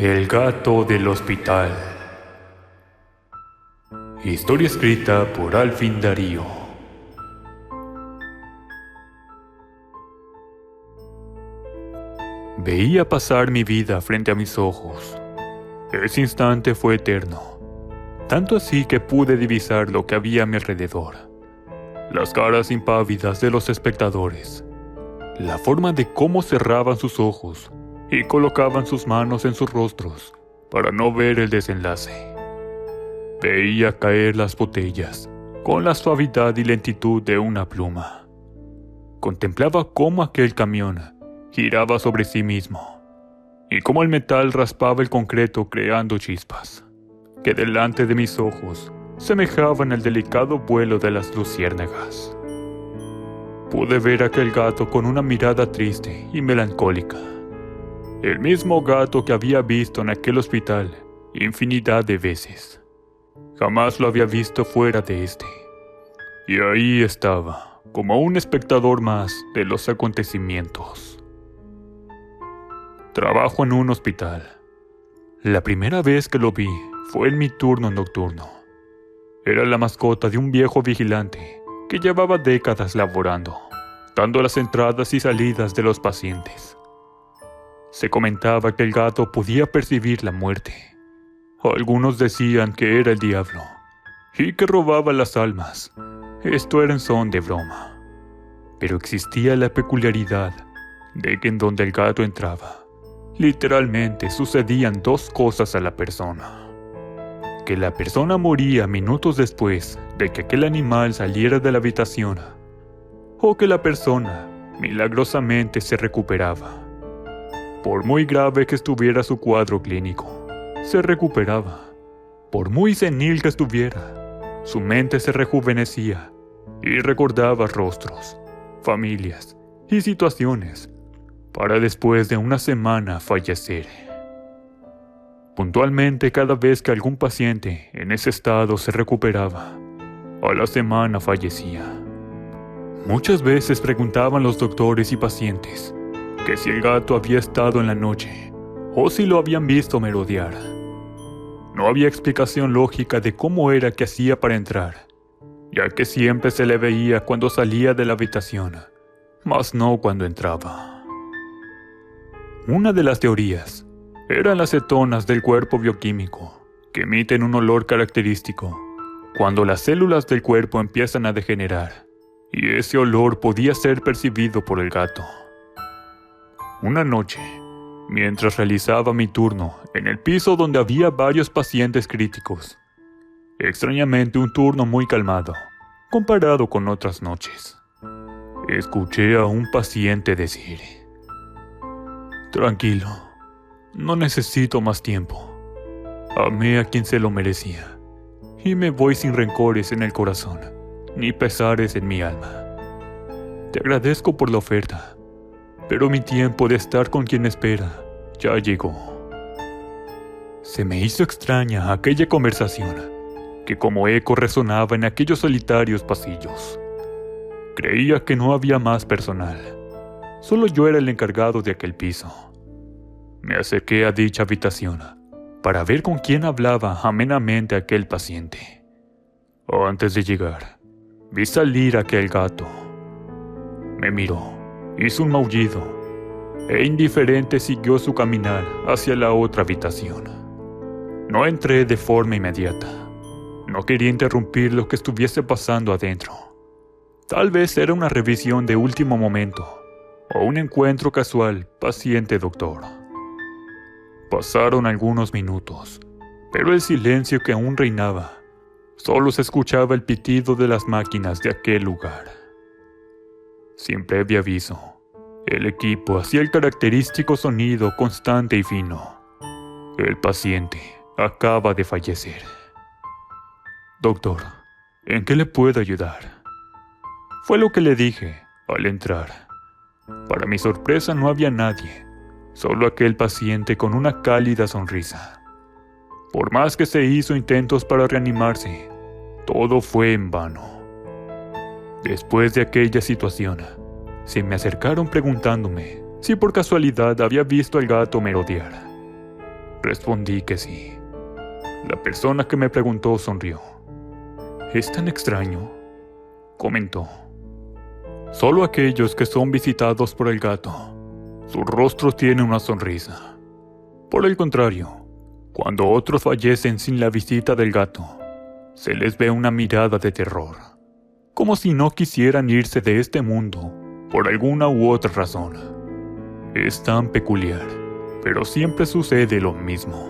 El gato del hospital. Historia escrita por Alvin Darío. Veía pasar mi vida frente a mis ojos. Ese instante fue eterno, tanto así que pude divisar lo que había a mi alrededor. Las caras impávidas de los espectadores, la forma de cómo cerraban sus ojos y colocaban sus manos en sus rostros para no ver el desenlace. Veía caer las botellas con la suavidad y lentitud de una pluma. Contemplaba cómo aquel camión giraba sobre sí mismo y cómo el metal raspaba el concreto creando chispas que delante de mis ojos semejaban el delicado vuelo de las luciérnagas. Pude ver a aquel gato con una mirada triste y melancólica. El mismo gato que había visto en aquel hospital infinidad de veces. Jamás lo había visto fuera de este. Y ahí estaba, como un espectador más de los acontecimientos. Trabajo en un hospital. La primera vez que lo vi fue en mi turno nocturno. Era la mascota de un viejo vigilante que llevaba décadas laborando, dando las entradas y salidas de los pacientes. Se comentaba que el gato podía percibir la muerte. Algunos decían que era el diablo y que robaba las almas. Esto era en son de broma. Pero existía la peculiaridad de que en donde el gato entraba, literalmente sucedían dos cosas a la persona. Que la persona moría minutos después de que aquel animal saliera de la habitación, o que la persona milagrosamente se recuperaba. Por muy grave que estuviera su cuadro clínico, se recuperaba. Por muy senil que estuviera, su mente se rejuvenecía y recordaba rostros, familias y situaciones para después de una semana fallecer. Puntualmente, cada vez que algún paciente en ese estado se recuperaba, a la semana fallecía. Muchas veces preguntaban los doctores y pacientes que si el gato había estado en la noche o si lo habían visto merodear. No había explicación lógica de cómo era que hacía para entrar, ya que siempre se le veía cuando salía de la habitación, mas no cuando entraba. Una de las teorías eran las cetonas del cuerpo bioquímico, que emiten un olor característico cuando las células del cuerpo empiezan a degenerar, y ese olor podía ser percibido por el gato. Una noche, mientras realizaba mi turno en el piso donde había varios pacientes críticos, extrañamente un turno muy calmado, comparado con otras noches, escuché a un paciente decir: «Tranquilo, no necesito más tiempo. Amé a quien se lo merecía, y me voy sin rencores en el corazón, ni pesares en mi alma. Te agradezco por la oferta, pero mi tiempo de estar con quien espera ya llegó». Se me hizo extraña aquella conversación, que como eco resonaba en aquellos solitarios pasillos. Creía que no había más personal, solo yo era el encargado de aquel piso. Me acerqué a dicha habitación para ver con quién hablaba amenamente aquel paciente. Antes de llegar, vi salir aquel gato. Me miró, hizo un maullido, e indiferente siguió su caminar hacia la otra habitación. No entré de forma inmediata. No quería interrumpir lo que estuviese pasando adentro. Tal vez era una revisión de último momento, o un encuentro casual paciente-doctor. Pasaron algunos minutos, pero el silencio que aún reinaba, solo se escuchaba el pitido de las máquinas de aquel lugar. Sin previo aviso, el equipo hacía el característico sonido constante y fino. El paciente acaba de fallecer. «Doctor, ¿en qué le puedo ayudar?», fue lo que le dije al entrar. Para mi sorpresa no había nadie, solo aquel paciente con una cálida sonrisa. Por más que se hizo intentos para reanimarse, todo fue en vano. Después de aquella situación, se me acercaron preguntándome si por casualidad había visto al gato merodear. Respondí que sí. La persona que me preguntó sonrió. «¿Es tan extraño?», comentó. «Solo aquellos que son visitados por el gato, su rostro tiene una sonrisa. Por el contrario, cuando otros fallecen sin la visita del gato, se les ve una mirada de terror, como si no quisieran irse de este mundo por alguna u otra razón. Es tan peculiar, pero siempre sucede lo mismo».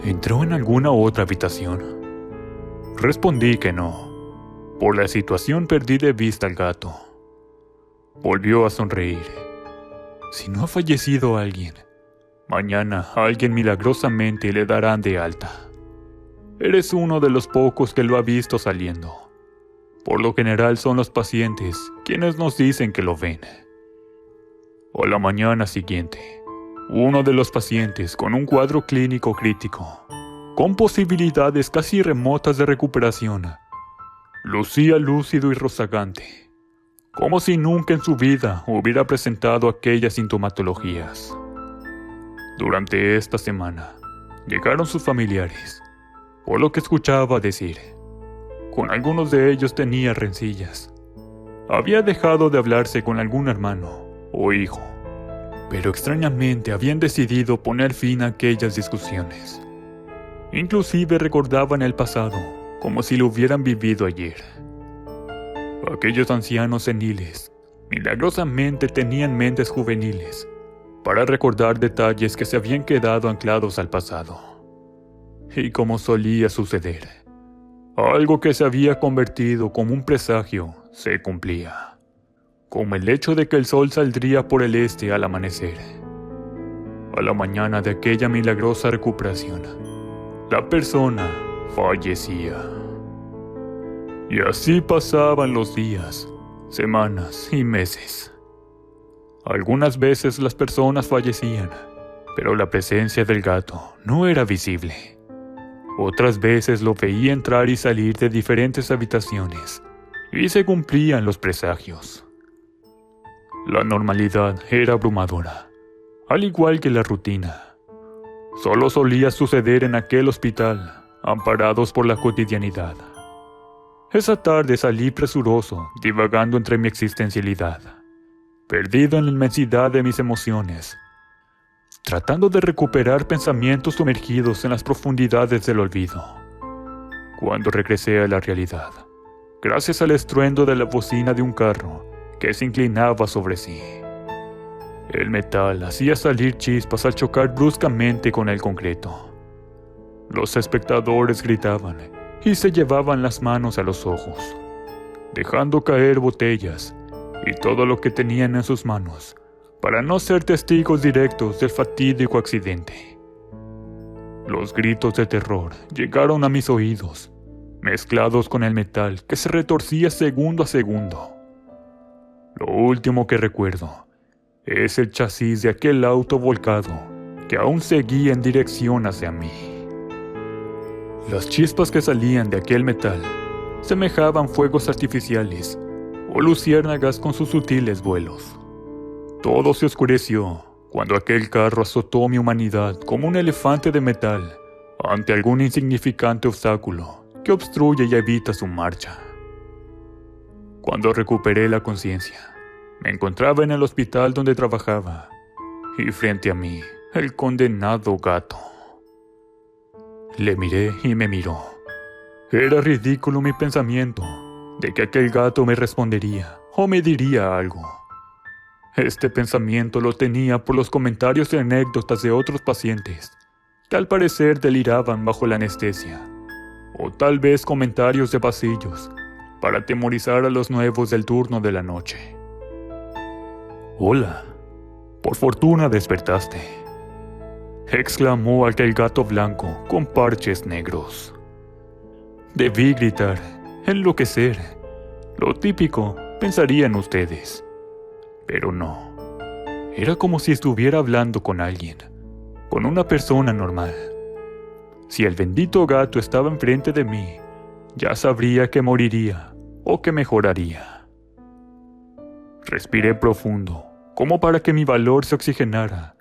¿Entró en alguna otra habitación? Respondí que no. Por la situación perdí de vista al gato. Volvió a sonreír. «Si no ha fallecido alguien, mañana a alguien milagrosamente le darán de alta. Eres uno de los pocos que lo ha visto saliendo. Por lo general son los pacientes quienes nos dicen que lo ven». A la mañana siguiente, uno de los pacientes con un cuadro clínico crítico, con posibilidades casi remotas de recuperación, lucía lúcido y rozagante, como si nunca en su vida hubiera presentado aquellas sintomatologías. Durante esta semana, llegaron sus familiares, por lo que escuchaba decir. Con algunos de ellos tenía rencillas. Había dejado de hablarse con algún hermano o hijo, pero extrañamente habían decidido poner fin a aquellas discusiones. Inclusive recordaban el pasado como si lo hubieran vivido ayer. Aquellos ancianos seniles milagrosamente tenían mentes juveniles para recordar detalles que se habían quedado anclados al pasado. Y como solía suceder, algo que se había convertido como un presagio se cumplía, como el hecho de que el sol saldría por el este al amanecer. A la mañana de aquella milagrosa recuperación, la persona fallecía. Y así pasaban los días, semanas y meses. Algunas veces las personas fallecían, pero la presencia del gato no era visible. Otras veces lo veía entrar y salir de diferentes habitaciones, y se cumplían los presagios. La normalidad era abrumadora, al igual que la rutina. Solo solía suceder en aquel hospital, amparados por la cotidianidad. Esa tarde salí presuroso, divagando entre mi existencialidad, perdido en la inmensidad de mis emociones, tratando de recuperar pensamientos sumergidos en las profundidades del olvido. Cuando regresé a la realidad, gracias al estruendo de la bocina de un carro que se inclinaba sobre sí. El metal hacía salir chispas al chocar bruscamente con el concreto. Los espectadores gritaban y se llevaban las manos a los ojos, dejando caer botellas y todo lo que tenían en sus manos para no ser testigos directos del fatídico accidente. Los gritos de terror llegaron a mis oídos, mezclados con el metal que se retorcía segundo a segundo. Lo último que recuerdo es el chasis de aquel auto volcado que aún seguía en dirección hacia mí. Las chispas que salían de aquel metal semejaban fuegos artificiales o luciérnagas con sus sutiles vuelos. Todo se oscureció cuando aquel carro azotó mi humanidad como un elefante de metal ante algún insignificante obstáculo que obstruye y evita su marcha. Cuando recuperé la conciencia, me encontraba en el hospital donde trabajaba, y frente a mí, el condenado gato. Le miré y me miró. Era ridículo mi pensamiento de que aquel gato me respondería o me diría algo. Este pensamiento lo tenía por los comentarios y anécdotas de otros pacientes que al parecer deliraban bajo la anestesia, o tal vez comentarios de pasillos para atemorizar a los nuevos del turno de la noche. «Hola, por fortuna despertaste», exclamó aquel gato blanco con parches negros. Debí gritar, enloquecer, lo típico, pensarían ustedes. Pero no, era como si estuviera hablando con alguien, con una persona normal. Si el bendito gato estaba enfrente de mí, ya sabría que moriría o que mejoraría. Respiré profundo, como para que mi valor se oxigenara,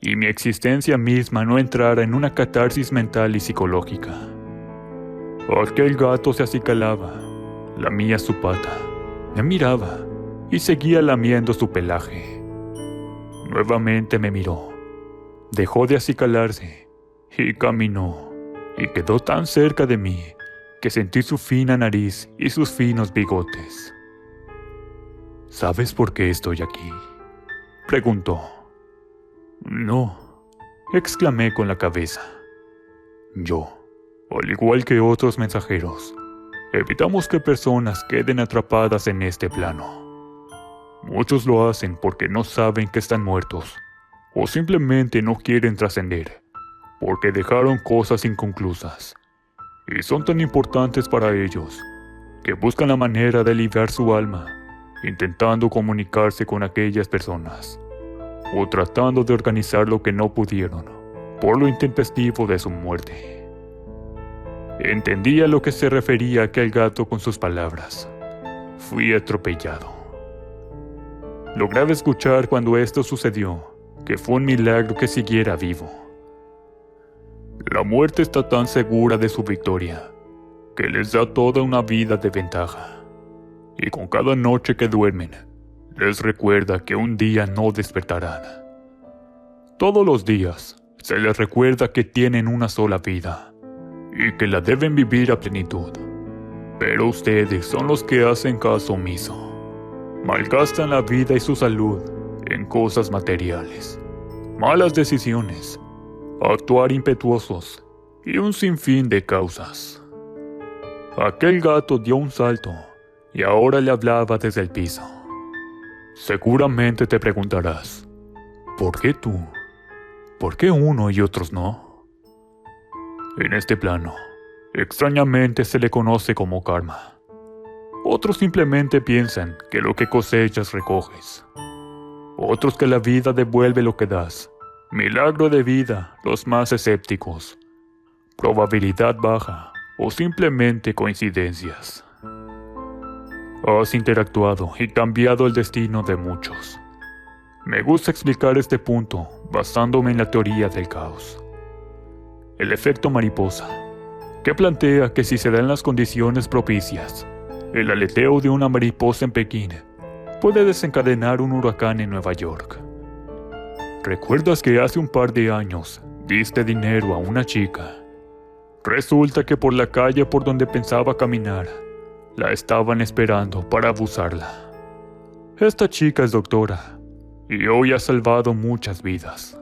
y mi existencia misma no entrara en una catarsis mental y psicológica. Aquel gato se acicalaba, lamía su pata, me miraba y seguía lamiendo su pelaje. Nuevamente me miró, dejó de acicalarse y caminó, y quedó tan cerca de mí que sentí su fina nariz y sus finos bigotes. ¿Sabes por qué estoy aquí?, preguntó. No, exclamé con la cabeza. Yo, al igual que otros mensajeros, evitamos que personas queden atrapadas en este plano. Muchos lo hacen porque no saben que están muertos, o simplemente no quieren trascender, porque dejaron cosas inconclusas, y son tan importantes para ellos, que buscan la manera de liberar su alma, intentando comunicarse con aquellas personas, o tratando de organizar lo que no pudieron, por lo intempestivo de su muerte. Entendí a lo que se refería aquel gato con sus palabras. Fui atropellado. Lograba escuchar cuando esto sucedió, que fue un milagro que siguiera vivo. La muerte está tan segura de su victoria, que les da toda una vida de ventaja. Y con cada noche que duermen, les recuerda que un día no despertarán. Todos los días se les recuerda que tienen una sola vida, y que la deben vivir a plenitud. Pero ustedes son los que hacen caso omiso. Malgastan la vida y su salud en cosas materiales, malas decisiones, actuar impetuosos y un sinfín de causas. Aquel gato dio un salto y ahora le hablaba desde el piso. Seguramente te preguntarás, ¿por qué tú? ¿Por qué uno y otros no? En este plano, extrañamente se le conoce como karma. Otros simplemente piensan que lo que cosechas recoges. Otros que la vida devuelve lo que das. Milagro de vida, los más escépticos. Probabilidad baja o simplemente coincidencias. Has interactuado y cambiado el destino de muchos. Me gusta explicar este punto basándome en la teoría del caos. El efecto mariposa, que plantea que si se dan las condiciones propicias, el aleteo de una mariposa en Pekín puede desencadenar un huracán en Nueva York. ¿Recuerdas que hace un par de años diste dinero a una chica? Resulta que por la calle por donde pensaba caminar, la estaban esperando para abusarla. Esta chica es doctora y hoy ha salvado muchas vidas.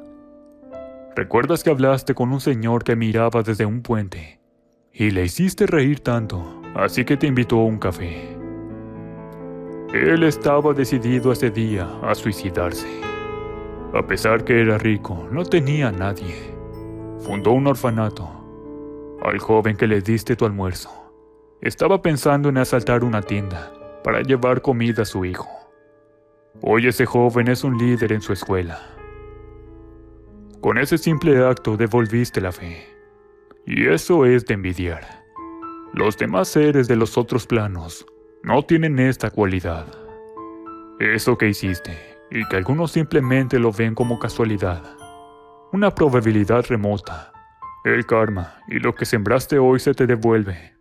¿Recuerdas que hablaste con un señor que miraba desde un puente y le hiciste reír tanto, así que te invitó a un café? Él estaba decidido ese día a suicidarse. A pesar que era rico, no tenía a nadie. Fundó un orfanato. Al joven que le diste tu almuerzo, estaba pensando en asaltar una tienda para llevar comida a su hijo. Hoy ese joven es un líder en su escuela. Con ese simple acto devolviste la fe. Y eso es de envidiar. Los demás seres de los otros planos no tienen esta cualidad. Eso que hiciste, y que algunos simplemente lo ven como casualidad, una probabilidad remota, el karma y lo que sembraste hoy se te devuelve.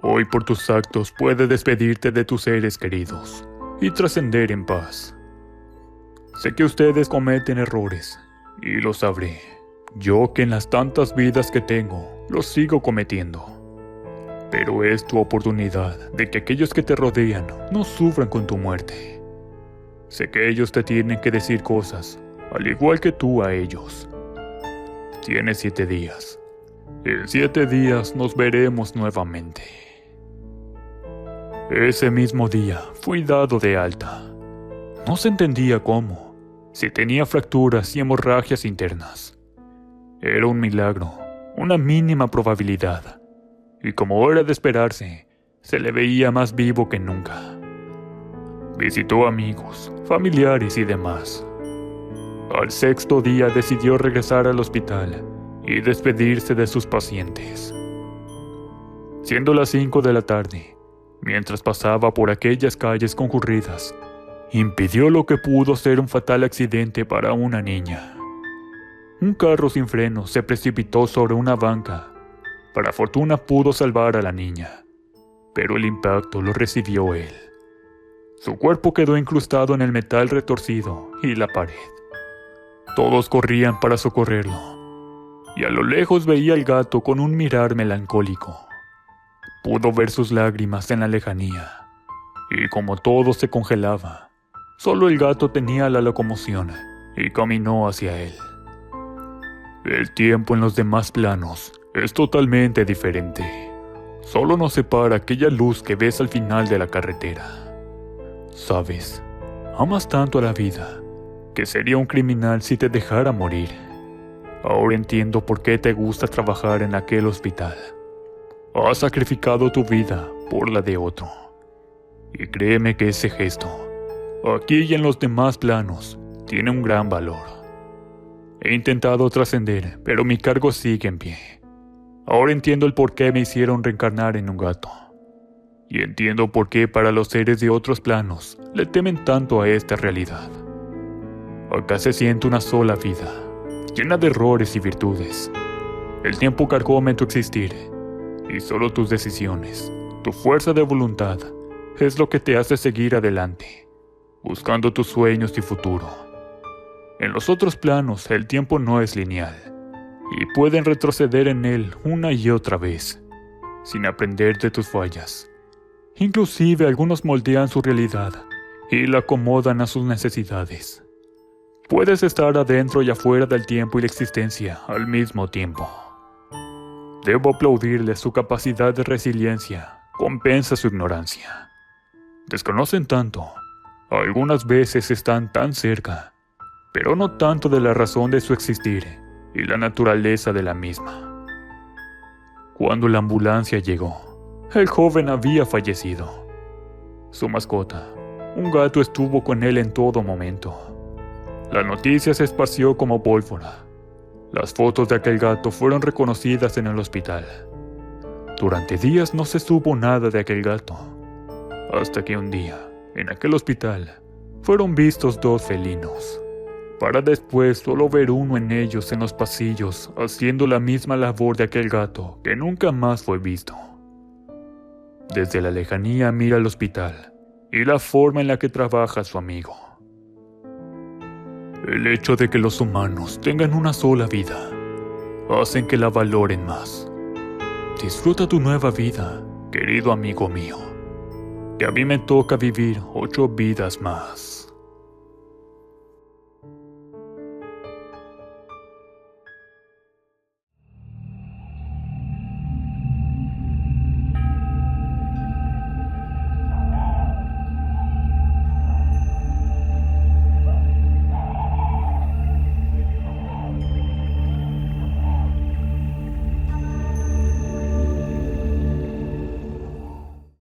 Hoy por tus actos puedes despedirte de tus seres queridos y trascender en paz. Sé que ustedes cometen errores, y lo sabré. Yo que en las tantas vidas que tengo, los sigo cometiendo. Pero es tu oportunidad de que aquellos que te rodean no sufran con tu muerte. Sé que ellos te tienen que decir cosas, al igual que tú a ellos. Tienes 7 días. En 7 días nos veremos nuevamente. Ese mismo día fui dado de alta. No se entendía cómo, si tenía fracturas y hemorragias internas. Era un milagro, una mínima probabilidad. Y como era de esperarse, se le veía más vivo que nunca. Visitó amigos, familiares y demás. Al 6.º día decidió regresar al hospital y despedirse de sus pacientes. Siendo las 5 de la tarde, mientras pasaba por aquellas calles concurridas, impidió lo que pudo ser un fatal accidente para una niña. Un carro sin frenos se precipitó sobre una banca. Para fortuna pudo salvar a la niña, pero el impacto lo recibió él. Su cuerpo quedó incrustado en el metal retorcido y la pared. Todos corrían para socorrerlo, y a lo lejos veía al gato con un mirar melancólico. Pudo ver sus lágrimas en la lejanía, y como todo se congelaba, solo el gato tenía la locomoción y caminó hacia él. El tiempo en los demás planos es totalmente diferente. Solo nos separa aquella luz que ves al final de la carretera. Sabes, amas tanto a la vida que sería un criminal si te dejara morir. Ahora entiendo por qué te gusta trabajar en aquel hospital. Has sacrificado tu vida por la de otro. Y créeme que ese gesto, aquí y en los demás planos, tiene un gran valor. He intentado trascender, pero mi cargo sigue en pie. Ahora entiendo el por qué me hicieron reencarnar en un gato. Y entiendo por qué para los seres de otros planos le temen tanto a esta realidad. Acá se siente una sola vida, llena de errores y virtudes. El tiempo carcome tu existir, y solo tus decisiones, tu fuerza de voluntad, es lo que te hace seguir adelante, buscando tus sueños y futuro. En los otros planos el tiempo no es lineal, y pueden retroceder en él una y otra vez, sin aprender de tus fallas. Inclusive algunos moldean su realidad y la acomodan a sus necesidades. Puedes estar adentro y afuera del tiempo y la existencia al mismo tiempo. Debo aplaudirle su capacidad de resiliencia, compensa su ignorancia. Desconocen tanto, algunas veces están tan cerca, pero no tanto de la razón de su existir y la naturaleza de la misma. Cuando la ambulancia llegó, el joven había fallecido. Su mascota, un gato, estuvo con él en todo momento. La noticia se esparció como pólvora. Las fotos de aquel gato fueron reconocidas en el hospital. Durante días no se supo nada de aquel gato, hasta que un día, en aquel hospital, fueron vistos 2 felinos, para después solo ver uno en ellos en los pasillos haciendo la misma labor de aquel gato que nunca más fue visto. Desde la lejanía mira el hospital y la forma en la que trabaja su amigo. El hecho de que los humanos tengan una sola vida hacen que la valoren más. Disfruta tu nueva vida, querido amigo mío, que a mí me toca vivir 8 vidas más.